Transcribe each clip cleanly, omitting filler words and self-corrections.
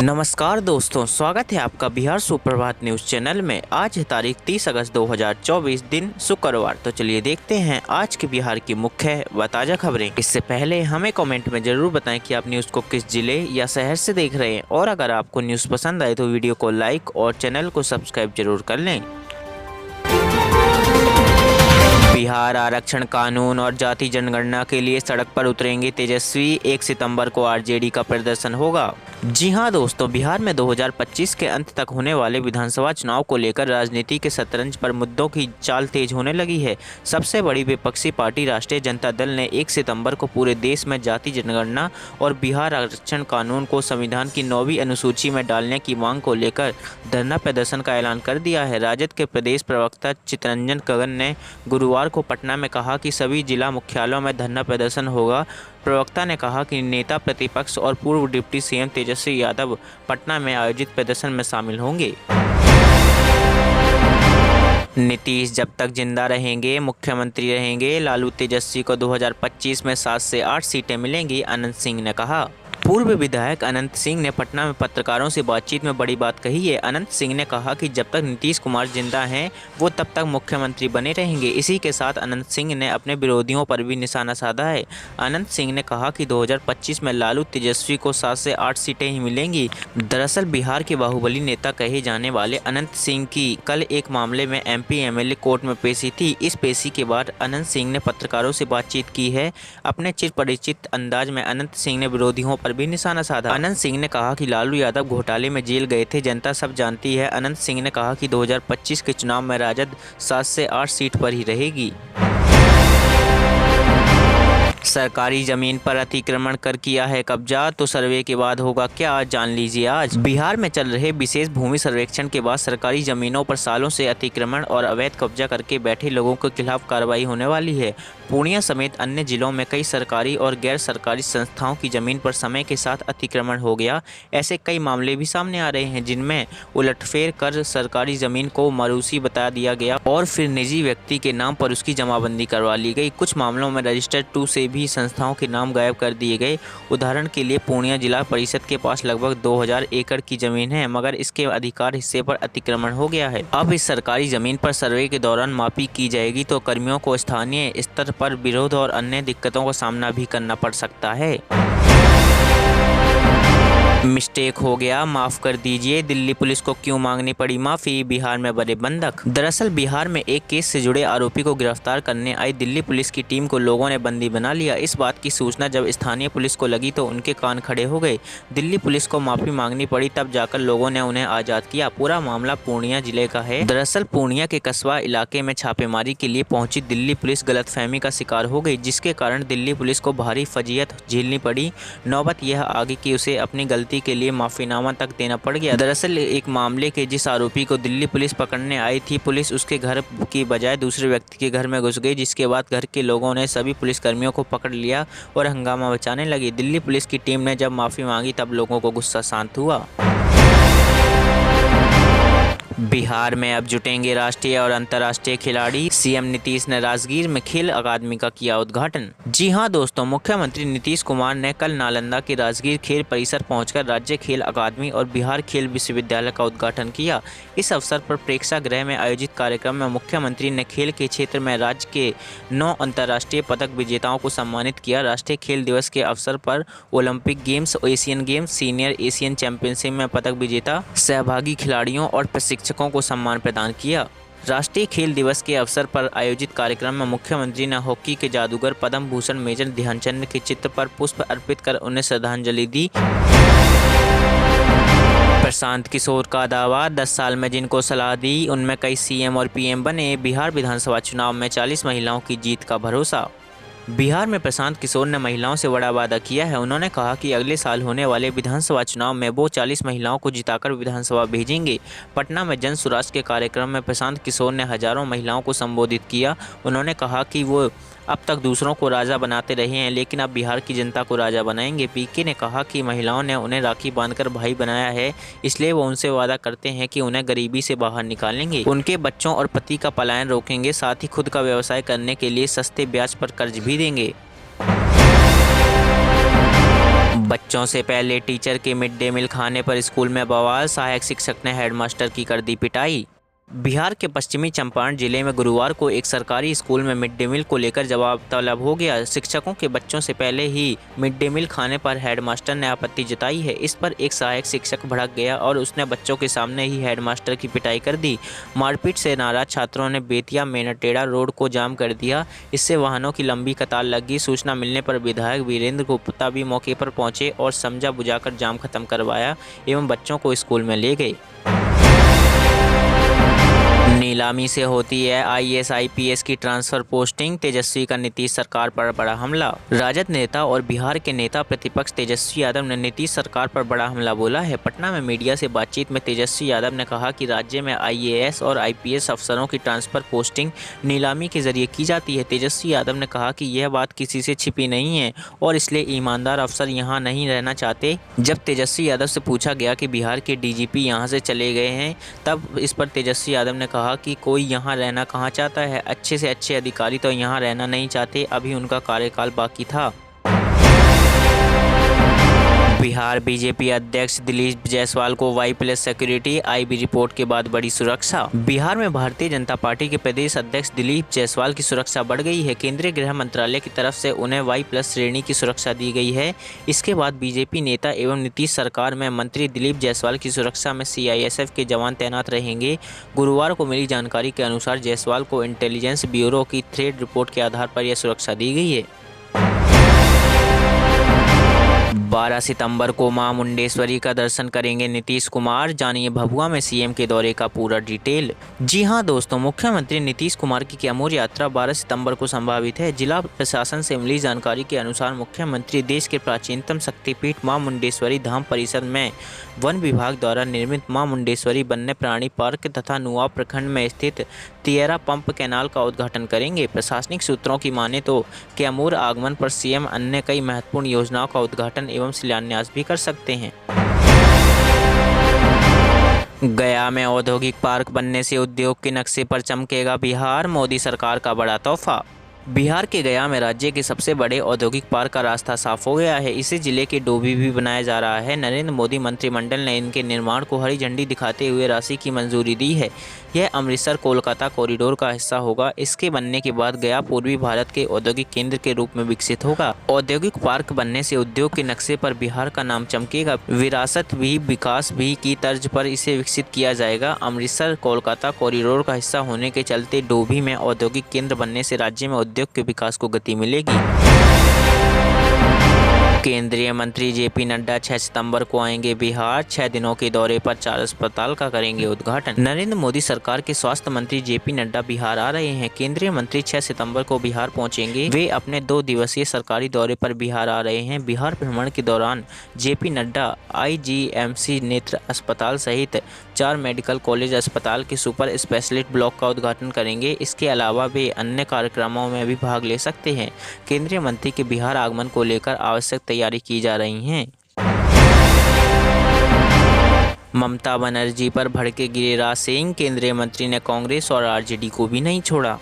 नमस्कार दोस्तों, स्वागत है आपका बिहार सुप्रभात न्यूज़ चैनल में। आज है तारीख 30 अगस्त 2024, दिन शुक्रवार। तो चलिए देखते हैं आज के बिहार की मुख्य व ताज़ा खबरें। इससे पहले हमें कमेंट में ज़रूर बताएं कि आप न्यूज़ को किस जिले या शहर से देख रहे हैं, और अगर आपको न्यूज़ पसंद आए तो वीडियो को लाइक और चैनल को सब्सक्राइब जरूर कर लें। बिहार आरक्षण कानून और जाति जनगणना के लिए सड़क पर उतरेंगे तेजस्वी, 1 सितंबर को आरजेडी का प्रदर्शन होगा। जी हां दोस्तों, बिहार में 2025 के अंत तक होने वाले विधानसभा चुनाव को लेकर राजनीति के शतरंज पर मुद्दों की चाल तेज होने लगी है। सबसे बड़ी विपक्षी पार्टी राष्ट्रीय जनता दल ने 1 सितंबर को पूरे देश में जाति जनगणना और बिहार आरक्षण कानून को संविधान की 9वीं अनुसूची में डालने की मांग को लेकर धरना प्रदर्शन का ऐलान कर दिया है। राजद के प्रदेश प्रवक्ता चितरंजन गगन ने गुरुवार को पटना में कहा कि सभी जिला मुख्यालयों में धरना प्रदर्शन होगा। प्रवक्ता ने कहा कि नेता प्रतिपक्ष और पूर्व डिप्टी सीएम तेजस्वी यादव पटना में आयोजित प्रदर्शन में शामिल होंगे। नीतीश जब तक जिंदा रहेंगे मुख्यमंत्री रहेंगे। लालू तेजस्वी को 2025 में 7 से 8 सीटें मिलेंगी, अनंत सिंह ने कहा। पूर्व विधायक अनंत सिंह ने पटना में पत्रकारों से बातचीत में बड़ी बात कही है। अनंत सिंह ने कहा कि जब तक नीतीश कुमार जिंदा हैं वो तब तक मुख्यमंत्री बने रहेंगे। इसी के साथ अनंत सिंह ने अपने विरोधियों पर भी निशाना साधा है। अनंत सिंह ने कहा कि 2025 में लालू तेजस्वी को 7 से 8 सीटें ही मिलेंगी। दरअसल बिहार के बाहुबली नेता कहे जाने वाले अनंत सिंह की कल एक मामले में एमपी एमएलए कोर्ट में पेशी थी। इस पेशी के बाद अनंत सिंह ने पत्रकारों से बातचीत की है। अपने चिर परिचित अंदाज में अनंत सिंह ने विरोधियों पर भी निशाना साधा। अनंत सिंह ने कहा कि लालू यादव घोटाले में जेल गए थे, जनता सब जानती है। अनंत सिंह ने कहा कि 2025 के चुनाव में राजद 7 से 8 सीट पर ही रहेगी। सरकारी जमीन पर अतिक्रमण कर किया है कब्जा, तो सर्वे के बाद होगा क्या, जान लीजिए आज। बिहार में चल रहे विशेष भूमि सर्वेक्षण के बाद सरकारी जमीनों पर सालों से अतिक्रमण और अवैध कब्जा करके बैठे लोगों के खिलाफ कार्रवाई होने वाली है। पूर्णिया समेत अन्य जिलों में कई सरकारी और गैर सरकारी संस्थाओं की जमीन पर समय के साथ अतिक्रमण हो गया। ऐसे कई मामले भी सामने आ रहे हैं जिनमें उलटफेर कर सरकारी जमीन को मरूसी बता दिया गया और फिर निजी व्यक्ति के नाम पर उसकी जमाबंदी करवा ली गई। कुछ मामलों में रजिस्टर्ड 2 से भी संस्थाओं के नाम गायब कर दिए गए। उदाहरण के लिए पूर्णिया जिला परिषद के पास लगभग 2000 एकड़ की जमीन है, मगर इसके अधिकार हिस्से पर अतिक्रमण हो गया है। अब इस सरकारी जमीन पर सर्वे के दौरान मापी की जाएगी तो कर्मियों को स्थानीय स्तर पर विरोध और अन्य दिक्कतों का सामना भी करना पड़ सकता है। मिस्टेक हो गया, माफ कर दीजिए, दिल्ली पुलिस को क्यों मांगनी पड़ी माफी, बिहार में बड़े बंधक। दरअसल बिहार में एक केस से जुड़े आरोपी को गिरफ्तार करने आई दिल्ली पुलिस की टीम को लोगों ने बंदी बना लिया। इस बात की सूचना जब स्थानीय पुलिस को लगी तो उनके कान खड़े हो गए। दिल्ली पुलिस को माफी मांगनी पड़ी, तब जाकर लोगों ने उन्हें आजाद किया। पूरा मामला पूर्णिया जिले का है। दरअसल पूर्णिया के कस्बा इलाके में छापेमारी के लिए पहुंची दिल्ली पुलिस गलतफहमी का शिकार हो गई, जिसके कारण दिल्ली पुलिस को भारी फजीयत झेलनी पड़ी। नौबत यह आ गई कि उसे अपनी गलती के लिए माफीनामा तक देना पड़ गया। दरअसल एक मामले के जिस आरोपी को दिल्ली पुलिस पकड़ने आई थी, पुलिस उसके घर की बजाय दूसरे व्यक्ति के घर में घुस गई, जिसके बाद घर के लोगों ने सभी पुलिसकर्मियों को पकड़ लिया और हंगामा मचाने लगी। दिल्ली पुलिस की टीम ने जब माफी मांगी तब लोगों को गुस्सा शांत हुआ। बिहार में अब जुटेंगे राष्ट्रीय और अंतर्राष्ट्रीय खिलाड़ी। सीएम नीतीश ने राजगीर में खेल अकादमी का किया उद्घाटन। जी हां दोस्तों, मुख्यमंत्री नीतीश कुमार ने कल नालंदा के राजगीर खेल परिसर पहुंचकर राज्य खेल अकादमी और बिहार खेल विश्वविद्यालय का उद्घाटन किया। इस अवसर पर प्रेक्षागृह में आयोजित कार्यक्रम में मुख्यमंत्री ने खेल के क्षेत्र में राज्य के 9 अंतर्राष्ट्रीय पदक विजेताओं को सम्मानित किया। राष्ट्रीय खेल दिवस के अवसर पर Olympic games, Asian games, senior Asian championship में पदक विजेता सहभागी खिलाड़ियों और प्रशिक्षकों को सम्मान प्रदान किया। राष्ट्रीय खेल दिवस के अवसर पर आयोजित कार्यक्रम में मुख्यमंत्री ने हॉकी के जादूगर पद्म भूषण मेजर ध्यानचंद के चित्र पर पुष्प अर्पित कर उन्हें श्रद्धांजलि दी। प्रशांत किशोर का दावा, 10 साल में जिनको सलाह दी उनमें कई सीएम और पीएम बने। बिहार विधानसभा चुनाव में 40 महिलाओं की जीत का भरोसा। बिहार में प्रशांत किशोर ने महिलाओं से बड़ा वादा किया है। उन्होंने कहा कि अगले साल होने वाले विधानसभा चुनाव में वो 40 महिलाओं को जिताकर विधानसभा भेजेंगे। पटना में जन सुराज के कार्यक्रम में प्रशांत किशोर ने हजारों महिलाओं को संबोधित किया। उन्होंने कहा कि वो अब तक दूसरों को राजा बनाते रहे हैं, लेकिन अब बिहार की जनता को राजा बनाएंगे। पीके ने कहा कि महिलाओं ने उन्हें राखी बांधकर भाई बनाया है, इसलिए वो उनसे वादा करते हैं कि उन्हें गरीबी से बाहर निकालेंगे, उनके बच्चों और पति का पलायन रोकेंगे, साथ ही खुद का व्यवसाय करने के लिए सस्ते ब्याज पर कर्ज भी देंगे। बच्चों से पहले टीचर के मिड डे मील खाने पर स्कूल में बवाल, सहायक शिक्षक ने हेडमास्टर की कर दी पिटाई। बिहार के पश्चिमी चंपारण जिले में गुरुवार को एक सरकारी स्कूल में मिड डे मील को लेकर जवाब तलब हो गया। शिक्षकों के बच्चों से पहले ही मिड डे मील खाने पर हेडमास्टर ने आपत्ति जताई है। इस पर एक सहायक शिक्षक भड़क गया और उसने बच्चों के सामने ही हेडमास्टर की पिटाई कर दी। मारपीट से नाराज छात्रों ने बेतिया मेनाटेड़ा रोड को जाम कर दिया। इससे वाहनों की लंबी कतार लग गई। सूचना मिलने पर विधायक वीरेंद्र गुप्ता भी मौके पर पहुंचे और समझा बुझाकर जाम खत्म करवाया एवं बच्चों को स्कूल में ले गए। नीलामी से होती है IAS IPS की ट्रांसफर पोस्टिंग, तेजस्वी का नीतीश सरकार पर बड़ा हमला। राजद नेता और बिहार के नेता प्रतिपक्ष तेजस्वी यादव ने नीतीश सरकार पर बड़ा हमला बोला है। पटना में मीडिया से बातचीत में तेजस्वी यादव ने कहा कि राज्य में IAS और IPS अफसरों की ट्रांसफर पोस्टिंग नीलामी के जरिए की जाती है। तेजस्वी यादव ने कहा कि यह बात किसी से छिपी नहीं है और इसलिए ईमानदार अफसर यहाँ नहीं रहना चाहते। जब तेजस्वी यादव से पूछा गया कि बिहार के DGP यहाँ से चले गए हैं, तब इस पर तेजस्वी यादव ने कहा कि कोई यहाँ रहना कहाँ चाहता है। अच्छे से अच्छे अधिकारी तो यहाँ रहना नहीं चाहते, अभी उनका कार्यकाल बाकी था। बिहार बीजेपी अध्यक्ष दिलीप जायसवाल को वाई+ सिक्योरिटी, IB रिपोर्ट के बाद बड़ी सुरक्षा। बिहार में भारतीय जनता पार्टी के प्रदेश अध्यक्ष दिलीप जायसवाल की सुरक्षा बढ़ गई है। केंद्रीय गृह मंत्रालय की तरफ से उन्हें वाई+ श्रेणी की सुरक्षा दी गई है। इसके बाद बीजेपी नेता एवं नीतीश सरकार में मंत्री दिलीप जायसवाल की सुरक्षा में CISF के जवान तैनात रहेंगे। गुरुवार को मिली जानकारी के अनुसार जायसवाल को इंटेलिजेंस ब्यूरो की थ्रेड रिपोर्ट के आधार पर यह सुरक्षा दी गई है। 12 सितंबर को मां मुंडेश्वरी का दर्शन करेंगे नीतीश कुमार। जानिए भभुआ में CM के दौरे का पूरा डिटेल। जी हां दोस्तों, मुख्यमंत्री नीतीश कुमार की कैमूर यात्रा 12 सितंबर को संभावित है। जिला प्रशासन से मिली जानकारी के अनुसार मुख्यमंत्री देश के प्राचीनतम शक्तिपीठ मां मुंडेश्वरी धाम परिसर में वन विभाग द्वारा निर्मित मां मुंडेश्वरी वन्य प्राणी पार्क तथा नुआ प्रखंड में स्थित तियरा पंप कैनाल का उद्घाटन करेंगे। प्रशासनिक सूत्रों की माने तो कैमूर आगमन पर CM अन्य कई महत्वपूर्ण योजनाओं का उद्घाटन एवं शिलान्यास भी कर सकते हैं। गया में औद्योगिक पार्क बनने से उद्योग के नक्शे पर चमकेगा बिहार, मोदी सरकार का बड़ा तोहफा। बिहार के गया में राज्य के सबसे बड़े औद्योगिक पार्क का रास्ता साफ हो गया है। इसे जिले के डोभी भी बनाया जा रहा है। नरेंद्र मोदी मंत्रिमंडल ने इनके निर्माण को हरी झंडी दिखाते हुए राशि की मंजूरी दी है। यह अमृतसर कोलकाता कॉरिडोर का हिस्सा होगा। इसके बनने के बाद गया पूर्वी भारत के औद्योगिक केंद्र के रूप में विकसित होगा। औद्योगिक पार्क बनने से उद्योग के नक्शे पर बिहार का नाम चमकेगा। विरासत भी विकास भी की तर्ज पर इसे विकसित किया जाएगा। अमृतसर कोलकाता कॉरिडोर का हिस्सा होने के चलते डोभी में औद्योगिक केंद्र बनने से राज्य में उद्योग के विकास को गति मिलेगी। केंद्रीय मंत्री JP नड्डा 6 सितंबर को आएंगे बिहार। 6 दिनों के दौरे पर 4 अस्पताल का करेंगे उद्घाटन। नरेंद्र मोदी सरकार के स्वास्थ्य मंत्री JP नड्डा बिहार आ रहे हैं। केंद्रीय मंत्री 6 सितंबर को बिहार पहुंचेंगे। वे अपने 2 दिवसीय सरकारी दौरे पर बिहार आ रहे हैं। बिहार भ्रमण के दौरान JP नड्डा IGMC नेत्र अस्पताल सहित 4 मेडिकल कॉलेज अस्पताल के सुपर स्पेशलिस्ट ब्लॉक का उद्घाटन करेंगे। इसके अलावा वे अन्य कार्यक्रमों में भी भाग ले सकते हैं। केंद्रीय मंत्री के बिहार आगमन को लेकर आवश्यक तैयारी की जा रही हैं। ममता बनर्जी पर भड़के गिरिराज सिंह, केंद्रीय मंत्री ने कांग्रेस और RJD को भी नहीं छोड़ा।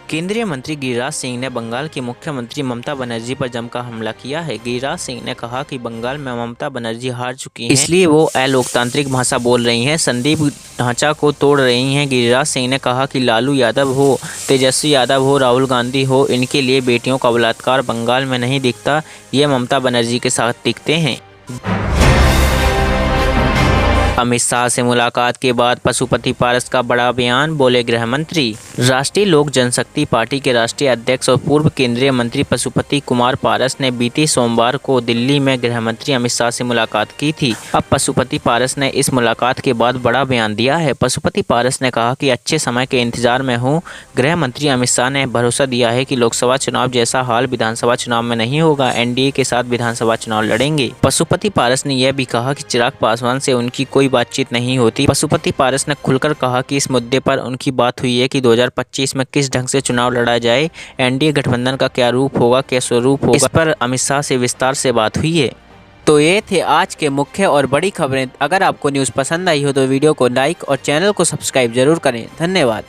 केंद्रीय मंत्री गिरिराज सिंह ने बंगाल की मुख्यमंत्री ममता बनर्जी पर जमकर हमला किया है। गिरिराज सिंह ने कहा कि बंगाल में ममता बनर्जी हार चुकी हैं, इसलिए वो अलोकतांत्रिक भाषा बोल रही हैं, संदीप ढांचा को तोड़ रही हैं। गिरिराज सिंह ने कहा कि लालू यादव हो, तेजस्वी यादव हो, राहुल गांधी हो, इनके लिए बेटियों का बलात्कार बंगाल में नहीं दिखता, ये ममता बनर्जी के साथ दिखते हैं। अमित शाह से मुलाकात के बाद पशुपति पारस का बड़ा बयान, बोले गृह मंत्री। राष्ट्रीय लोक जनशक्ति पार्टी के राष्ट्रीय अध्यक्ष और पूर्व केंद्रीय मंत्री पशुपति कुमार पारस ने बीते सोमवार को दिल्ली में गृह मंत्री अमित शाह से मुलाकात की थी। अब पशुपति पारस ने इस मुलाकात के बाद बड़ा बयान दिया है। पशुपति पारस ने कहा कि अच्छे समय के इंतजार में हूँ। गृह मंत्री अमित शाह ने भरोसा दिया है कि लोकसभा चुनाव जैसा हाल विधानसभा चुनाव में नहीं होगा। NDA के साथ विधानसभा चुनाव लड़ेंगे। पशुपति पारस ने यह भी कहा कि चिराग पासवान से उनकी कोई बातचीत नहीं होती। पशुपति पारस ने खुलकर कहा कि इस मुद्दे पर उनकी बात हुई है कि 2025 में किस ढंग से चुनाव लड़ा जाए, NDA गठबंधन का क्या रूप होगा, क्या स्वरूप होगा, इस पर अमित शाह से विस्तार से बात हुई है। तो ये थे आज के मुख्य और बड़ी खबरें। अगर आपको न्यूज़ पसंद आई हो तो वीडियो को लाइक और चैनल को सब्सक्राइब जरूर करें। धन्यवाद।